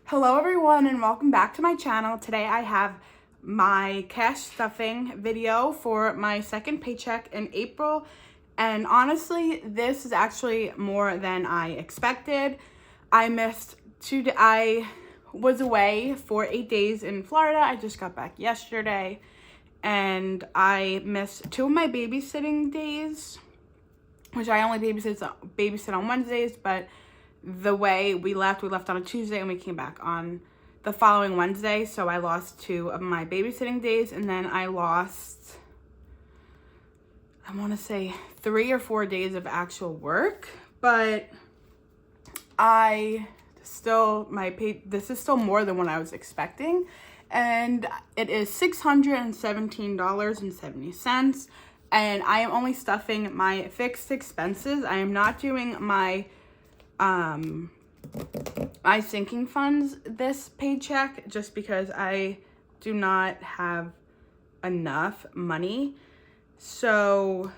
Hello everyone and welcome back to my channel. Today I have my cash stuffing video for my second paycheck in April, and honestly this is actually more than I expected. I was away for 8 days in Florida. I just got back yesterday and I missed 2 of my babysitting days, which I only babysit on Wednesdays, but the way we left on a Tuesday and we came back on the following Wednesday. So I lost 2 of my babysitting days, and then I lost, I want to say 3 or 4 days of actual work. But this is still more than what I was expecting, and it is $617.70. And I am only stuffing my fixed expenses. I am not doing my sinking funds this paycheck, just because I do not have enough money. So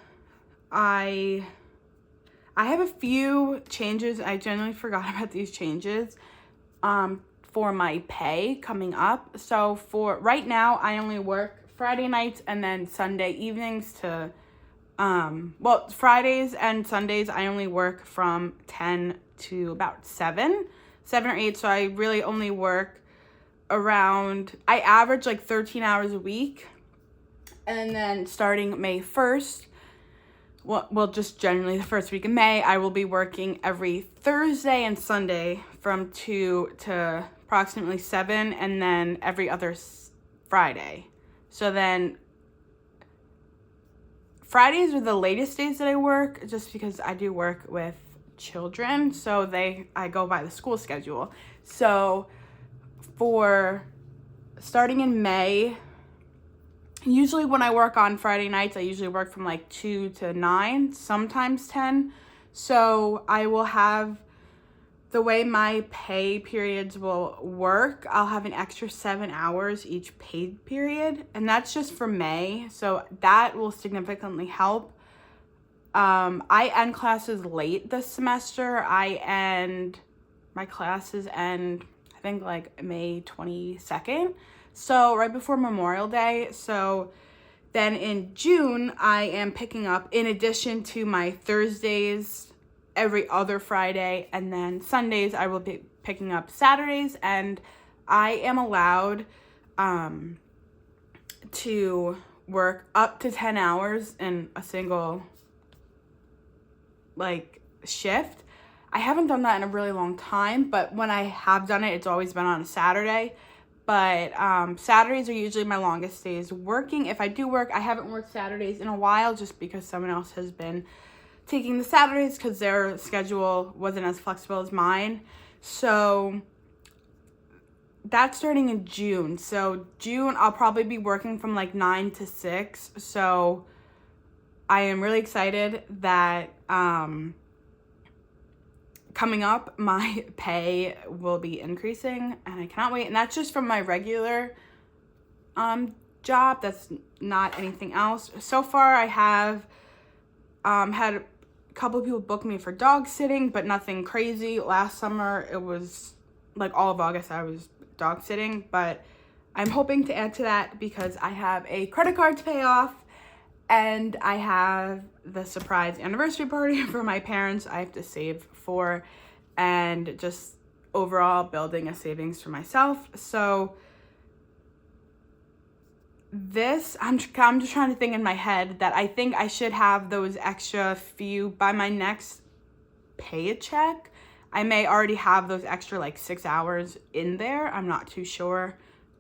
I have a few changes. I generally forgot about these changes for my pay coming up. So for right now, I only work Friday nights and then Sunday evenings to Fridays and Sundays I only work from 10 to about 7 or 8. So I really only work I average like 13 hours a week. And then starting May 1st, just generally the first week of May, I will be working every Thursday and Sunday from 2 to approximately 7, and then every other Friday. So then Fridays are the latest days that I work, just because I do work with children, so I go by the school schedule. So for starting in May, usually when I work on Friday nights, I usually work from like 2 to 9, sometimes 10. So I will have, the way my pay periods will work, I'll have an extra 7 hours each paid period, and that's just for May. So that will significantly help. I end classes late this semester. My classes end, I think, like May 22nd. So right before Memorial Day. So then in June, I am picking up, in addition to my Thursdays, every other Friday, and then Sundays, I will be picking up Saturdays, and I am allowed to work up to 10 hours in a single shift. I haven't done that in a really long time, but when I have done it, it's always been on a Saturday. But Saturdays are usually my longest days working. If I do work, I haven't worked Saturdays in a while, just because someone else has been taking the Saturdays because their schedule wasn't as flexible as mine. So that's starting in June. So June, I'll probably be working from like 9 to 6. So I am really excited that coming up, my pay will be increasing, and I cannot wait. And that's just from my regular job. That's not anything else. So far, I have had a couple of people book me for dog sitting, but nothing crazy. Last summer, it was like all of August I was dog sitting, but I'm hoping to add to that because I have a credit card to pay off, and I have the surprise anniversary party for my parents I have to save for, and just overall building a savings for myself. So I'm just trying to think in my head that I think I should have those extra few by my next paycheck. I may already have those extra like 6 hours in there. I'm not too sure.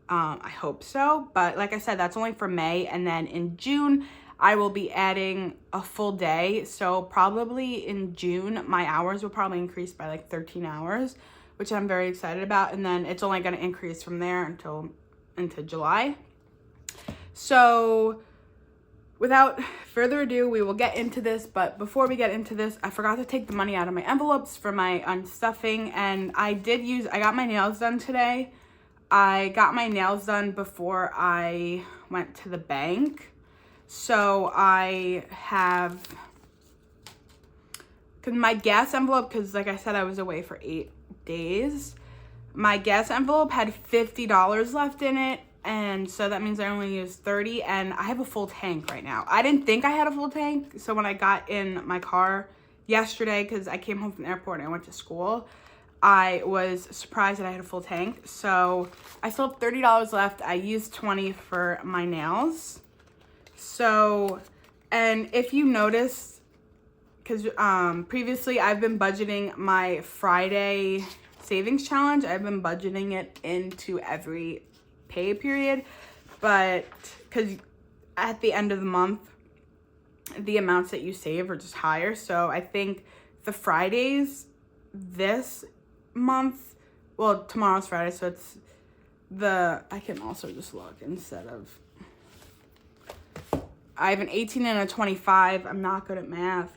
I hope so. But like I said, that's only for May. And then in June, I will be adding a full day. So probably in June, my hours will probably increase by like 13 hours, which I'm very excited about. And then it's only going to increase from there into July. So without further ado, we will get into this. But before we get into this, I forgot to take the money out of my envelopes for my unstuffing. And I got my nails done today. I got my nails done before I went to the bank. So I have my gas envelope, because like I said, I was away for 8 days. my gas envelope had $50 left in it, and so that means I only used 30, and I have a full tank right now. I didn't think I had a full tank, so when I got in my car yesterday, because I came home from the airport and I went to school, I was surprised that I had a full tank. So I still have $30 left. I used 20 for my nails. So, and if you notice, because previously I've been budgeting my Friday savings challenge. I've been budgeting it into every pay period, but because at the end of the month, the amounts that you save are just higher. So I think the Fridays this month, well, tomorrow's Friday, so it's I can also just look instead of, I have an 18 and a 25. I'm not good at math.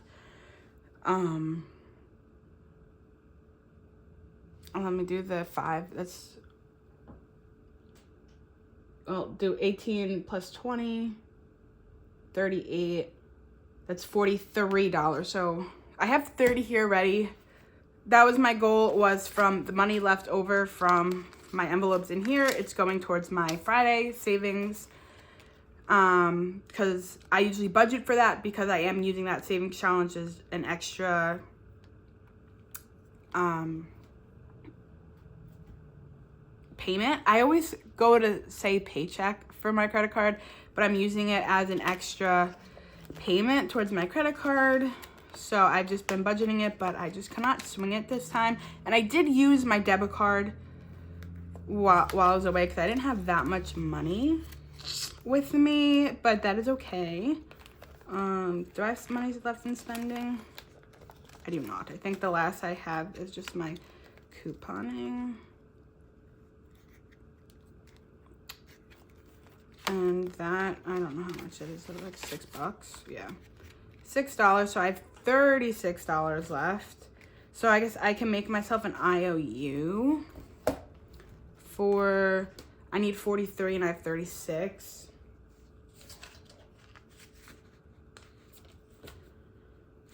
Let me do the 5. I'll do 18 plus 20, 38. That's $43. So I have 30 here ready. That was my goal, was from the money left over from my envelopes in here. It's going towards my Friday savings. Because I usually budget for that, because I am using that savings challenge as an extra, payment. I always go to say Paycheck for my credit card, but I'm using it as an extra payment towards my credit card. So I've just been budgeting it, but I just cannot swing it this time. And I did use my debit card while I was away, because I didn't have that much money with me, but that is okay. Do I have some money left in spending? I do not. I think the last I have is just my couponing. And that, I don't know how much it is. Is it like $6? Yeah. $6. So I have $36 left. So I guess I can make myself an IOU for, I need 43 and I have 36.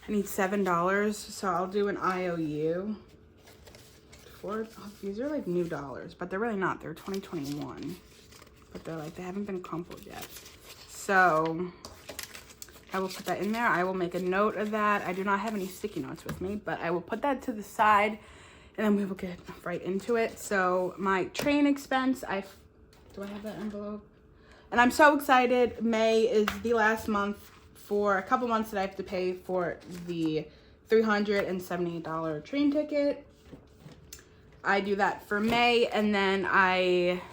I need $7. So I'll do an IOU for, these are like new dollars, but they're really not. They're 2021. But they haven't been crumpled yet. So I will put that in there. I will make a note of that. I do not have any sticky notes with me, but I will put that to the side, and then we will get right into it. So my train expense, do I have that envelope? And I'm so excited. May is the last month for a couple months that I have to pay for the $378 train ticket. I do that for May, and then I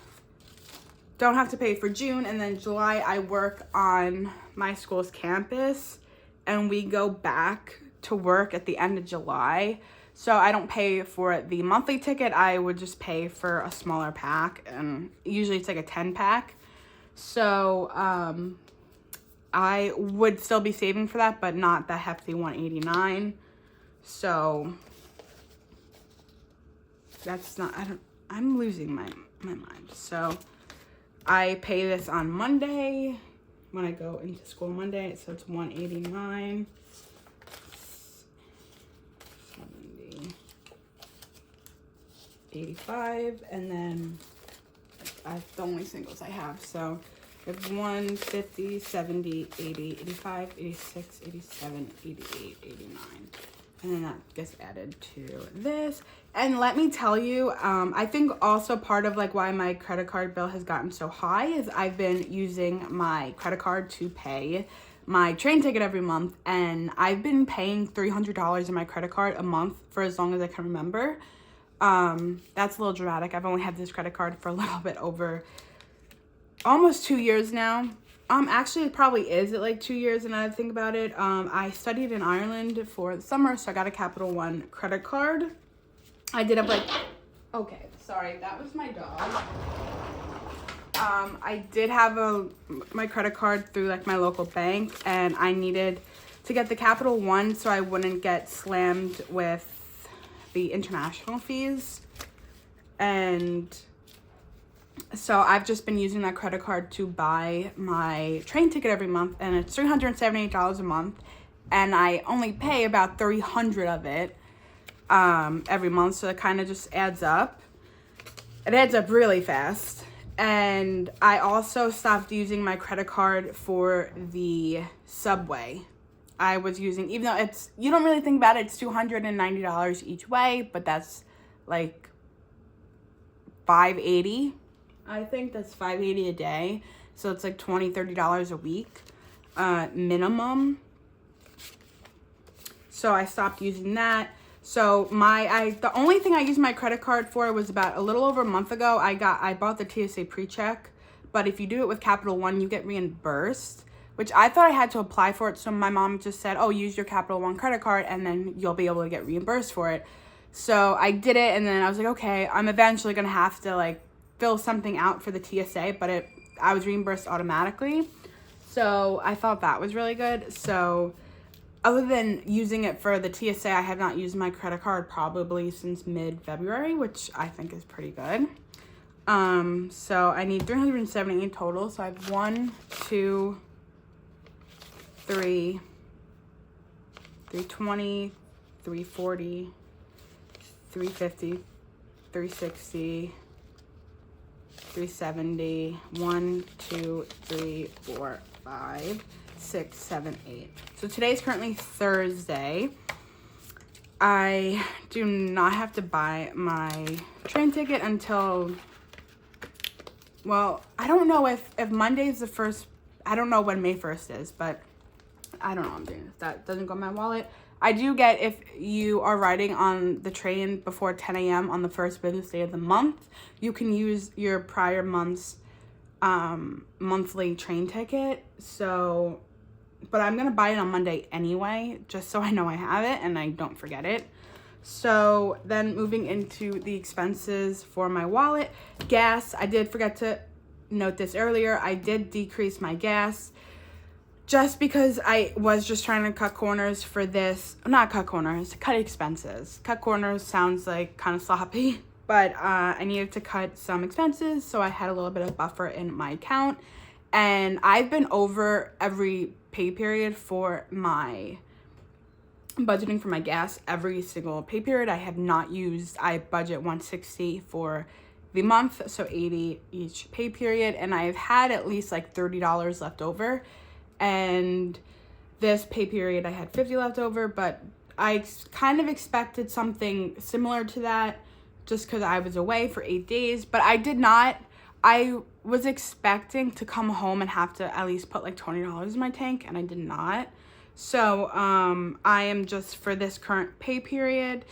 don't have to pay for June, and then July I work on my school's campus, and we go back to work at the end of July. So I don't pay for the monthly ticket. I would just pay for a smaller pack, and usually it's like a 10-pack. So I would still be saving for that, but not the hefty $189. So that's not, I'm losing my mind. So I pay this on Monday when I go into school Monday, so it's $189, 70, 85, and then that's the only singles I have. So it's 150, 70, 80, 85, 86, 87, 88, 89. And then that gets added to this. And let me tell you, I think also part of like why my credit card bill has gotten so high is I've been using my credit card to pay my train ticket every month. And I've been paying $300 in my credit card a month for as long as I can remember. That's a little dramatic. I've only had this credit card for a little bit over almost 2 years now. Actually, it probably is at like 2 years, and I think about it. I studied in Ireland for the summer, so I got a Capital One credit card. I did have like, okay, sorry, that was my dog. I did have my credit card through like my local bank, and I needed to get the Capital One so I wouldn't get slammed with the international fees. And so I've just been using that credit card to buy my train ticket every month, and it's $378 a month, and I only pay about $300 of it every month, so it kind of just adds up. it adds up really fast. And I also stopped using my credit card for the subway. I was using, even though it's, you don't really think about it, it's $290 each way, but that's like $580. I think that's $580 a day. So it's like $20-$30 a week minimum. So I stopped using that. So the only thing I used my credit card for was about a little over a month ago. I bought the TSA pre-check, but if you do it with Capital One, you get reimbursed, which I thought I had to apply for it. So my mom just said, oh, use your Capital One credit card and then you'll be able to get reimbursed for it. So I did it, and then I was like, okay, I'm eventually gonna have to like fill something out for the TSA, but I was reimbursed automatically. So I thought that was really good. So other than using it for the TSA, I have not used my credit card probably since mid-February, which I think is pretty good. So I need 378 total. So I have 1, 2, 3, 320, 340, 350, 360, 370, 1, 2, 3, 4, 5, 6, 7, 8. So today's currently Thursday. I do not have to buy my train ticket until, well, I don't know if Monday's the first. I don't know when May 1st is, but I don't know what I'm doing. That doesn't go in my wallet. I do get, if you are riding on the train before 10 a.m. on the first business day of the month, you can use your prior month's monthly train ticket. So, but I'm going to buy it on Monday anyway, just so I know I have it and I don't forget it. So then moving into the expenses for my wallet. Gas, I did forget to note this earlier. I did decrease my gas just because I was just trying to cut corners for this. Not cut corners, cut expenses. Cut corners sounds like kind of sloppy, but I needed to cut some expenses, so I had a little bit of buffer in my account. And I've been over every pay period for my budgeting for my gas. Every single pay period I have not used. I budget $160 for the month, so $80 each pay period, and I've had at least like $30 left over. And this pay period I had $50 left over, but I kind of expected something similar to that just because I was away for 8 days, but I did not. I was expecting to come home and have to at least put like $20 in my tank, and I did not. So I am just, for this current pay period,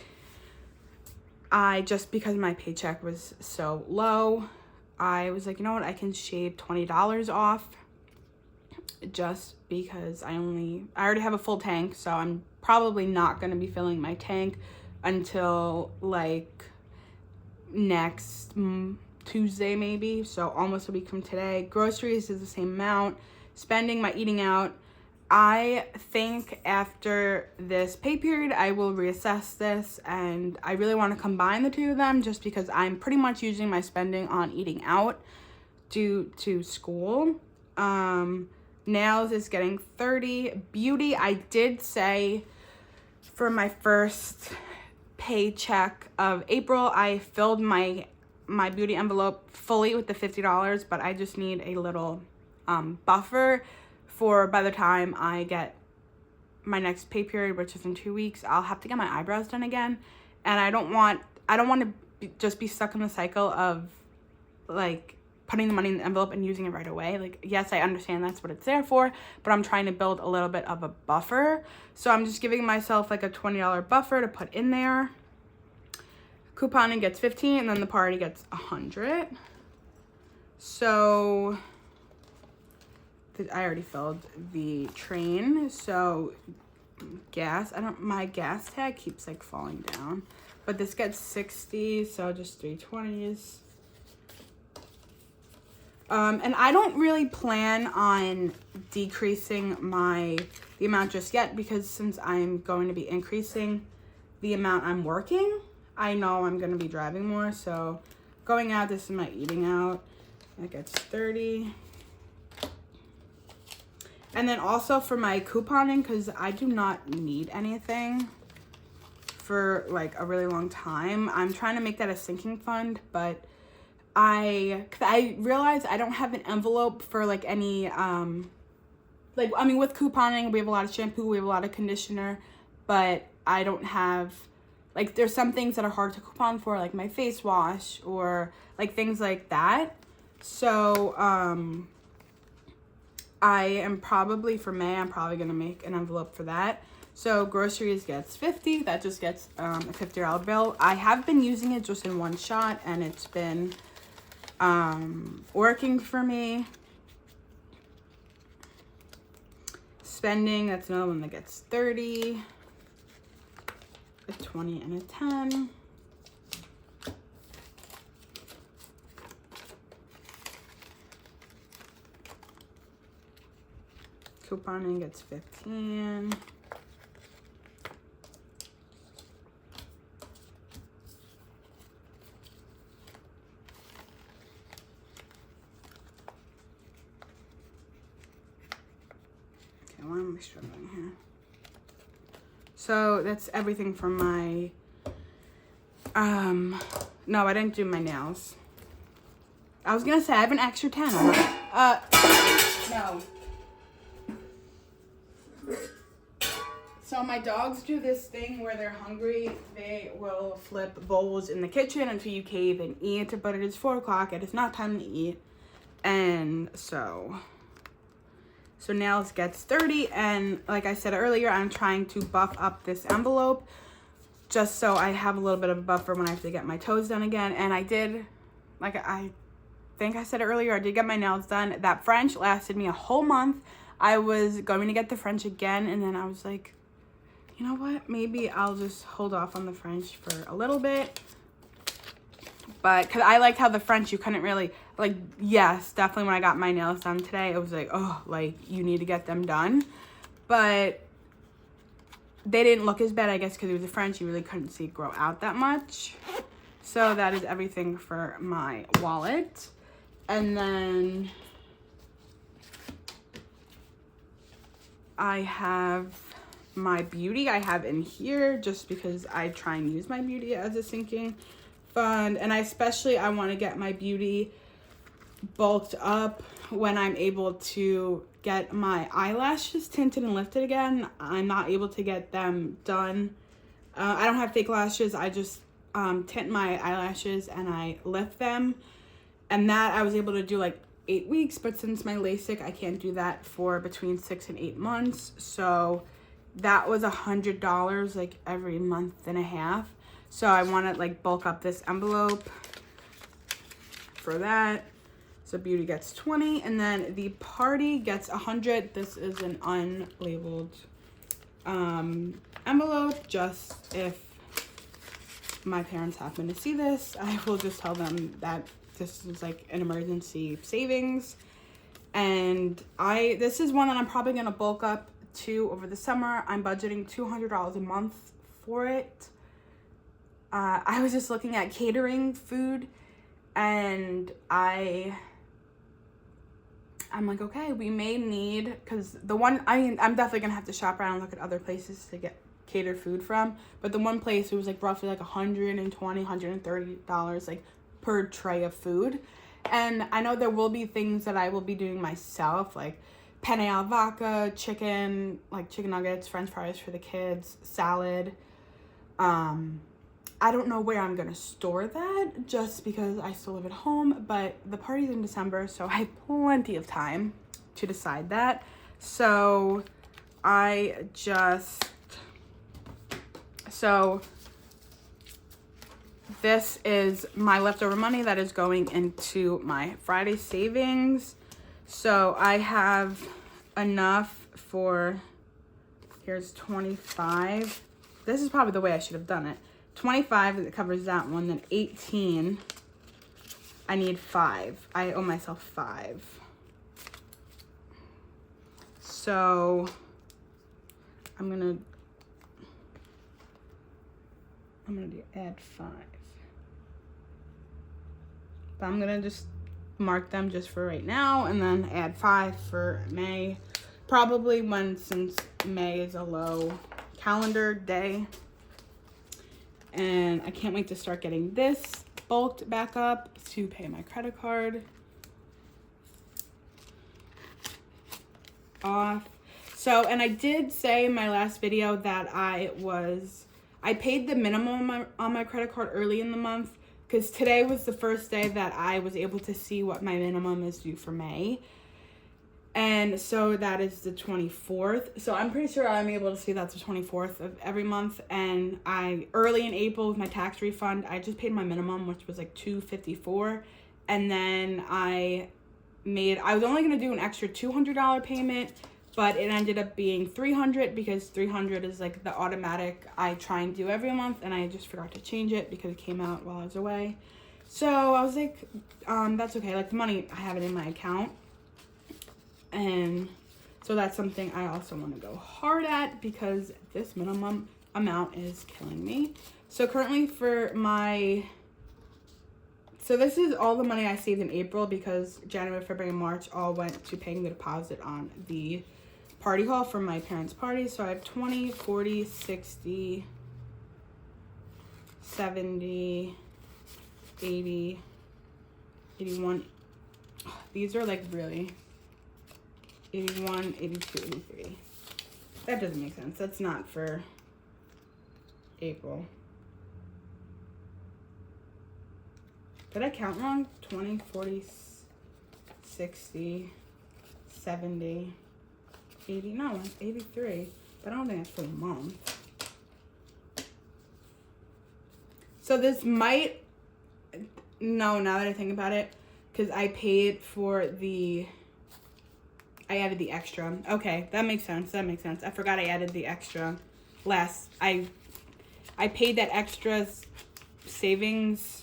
because my paycheck was so low, I was like, you know what, I can shave $20 off, just because I already have a full tank, so I'm probably not going to be filling my tank until like next Tuesday maybe, so almost a week from today. Groceries is the same amount. Spending, my eating out, I think after this pay period I will reassess this, and I really want to combine the two of them just because I'm pretty much using my spending on eating out due to school. Nails is getting $30. Beauty, I did say for my first paycheck of April, I filled my beauty envelope fully with the $50, but I just need a little buffer for by the time I get my next pay period, which is in 2 weeks. I'll have to get my eyebrows done again, and I don't want to just be stuck in the cycle of like putting the money in the envelope and using it right away. Like, yes, I understand that's what it's there for, but I'm trying to build a little bit of a buffer. So I'm just giving myself like a $20 buffer to put in there. Couponing gets $15, and then the party gets $100. So I already filled the train. So gas, my gas tag keeps like falling down, but this gets $60, so just 320s. And I don't really plan on decreasing the amount just yet, because since I'm going to be increasing the amount I'm working, I know I'm going to be driving more. So going out, this is my eating out. That gets 30. And then also for my couponing, because I do not need anything for like a really long time. I'm trying to make that a sinking fund, but I realized I don't have an envelope for like any, like, I mean, with couponing, we have a lot of shampoo, we have a lot of conditioner, but I don't have, like, there's some things that are hard to coupon for, like my face wash or like things like that. So, I am probably, for May, I'm probably going to make an envelope for that. So groceries gets $50. That just gets a $50 bill. I have been using it just in one shot, and it's been working for me. Spending, that's another one that gets 30. A 20 and a 10. Couponing gets 15. Why am I struggling here? So that's everything from my, no, I didn't do my nails. I was gonna say I have an extra 10 on it. No. So my dogs do this thing where they're hungry. They will flip bowls in the kitchen until you cave and eat, but it is 4 o'clock. It is not time to eat. And so nails gets 30, and like I said earlier, I'm trying to buff up this envelope just so I have a little bit of a buffer when I have to get my toes done again. And I did, like I think I said it earlier, I did get my nails done. That French lasted me a whole month. I was going to get the French again, and then I was like, you know what, maybe I'll just hold off on the French for a little bit. But because I liked how the French, you couldn't really, like, yes, definitely when I got my nails done today, it was like, oh, like, you need to get them done. But they didn't look as bad, I guess, because it was a French. You really couldn't see it grow out that much. So that is everything for my wallet. And then I have my beauty I have in here just because I try and use my beauty as a sinking fund. And I want to get my beauty bulked up when I'm able to get my eyelashes tinted and lifted again. I'm not able to get them done. I don't have fake lashes. I just tint my eyelashes and I lift them. And that I was able to do like 8 weeks, but since my LASIK, I can't do that for between 6 and 8 months. So that was $100 like every month and a half. So I want to like bulk up this envelope for that. So beauty gets 20, and then the party gets 100. This is an unlabeled envelope. Just if my parents happen to see this, I will just tell them that this is like an emergency savings. And this is one that I'm probably gonna bulk up to over the summer. I'm budgeting $200 a month for it. I was just looking at catering food, and I'm like, okay, we may need, because I'm definitely gonna have to shop around and look at other places to get catered food from, but the one place, it was like roughly like $120, $130 like per tray of food. And I know there will be things that I will be doing myself, like penne al vodka, chicken, like chicken nuggets, french fries for the kids, salad. I don't know where I'm gonna store that just because I still live at home, but the party's in December, so I have plenty of time to decide that. So this is my leftover money that is going into my Friday savings. So I have enough for, here's 25. This is probably the way I should have done it. 25, that covers that one. Then 18, I need 5. I owe myself 5. So I'm gonna add 5. But I'm gonna just mark them just for right now, and then add 5 for May. Probably since May is a low calendar day. And I can't wait to start getting this bulked back up to pay my credit card off. So, and I did say in my last video that I paid the minimum on my credit card early in the month, because today was the first day that I was able to see what my minimum is due for May. And so that is the 24th. So I'm pretty sure I'm able to see that's the 24th of every month. And early in April with my tax refund, I just paid my minimum, which was like $254. And then I was only going to do an extra $200 payment, but it ended up being $300, because $300 is like the automatic I try and do every month, and I just forgot to change it because it came out while I was away. So I was like, that's okay. Like, the money, I have it in my account. And so that's something I also want to go hard at, because this minimum amount is killing me. So currently so this is all the money I saved in April, because January, February, and March all went to paying the deposit on the party hall for my parents' party. So I have 20, 40, 60, 70, 80, 81. These are like really 81, 82, 83. That doesn't make sense. That's not for April. Did I count wrong? 20, 40, 60, 70, 80. No, 83. But I don't think that's for the month. So this might... No, now that I think about it, because I paid for I added the extra. Okay, that makes sense. That makes sense. I forgot I added the extra last. I paid that extra savings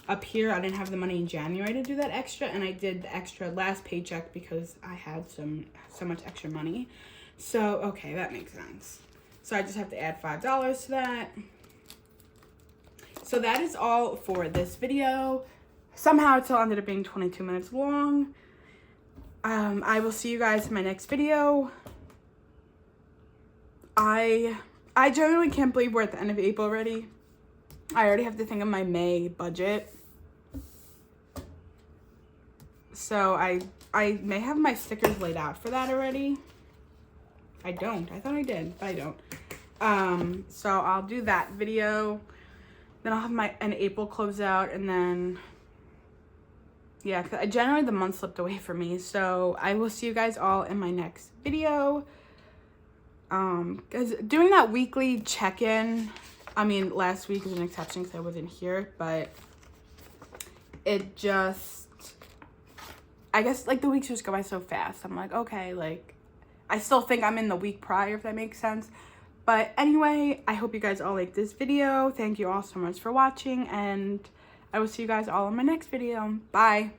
up here. I didn't have the money in January to do that extra, and I did the extra last paycheck because I had so much extra money. So, okay, that makes sense. So I just have to add $5 to that. So that is all for this video. Somehow it still ended up being 22 minutes long. I will see you guys in my next video. I genuinely can't believe we're at the end of April already. I already have to think of my May budget. So I may have my stickers laid out for that already. I don't. I thought I did, but I don't. So I'll do that video. Then I'll have an April closeout, and then... Yeah, cause generally the month slipped away for me. So I will see you guys all in my next video. Because doing that weekly check-in, I mean, last week is an exception because I wasn't here, but it just, I guess, like, the weeks just go by so fast. I'm like, okay, like, I still think I'm in the week prior, if that makes sense. But anyway, I hope you guys all like this video. Thank you all so much for watching, and I will see you guys all in my next video. Bye.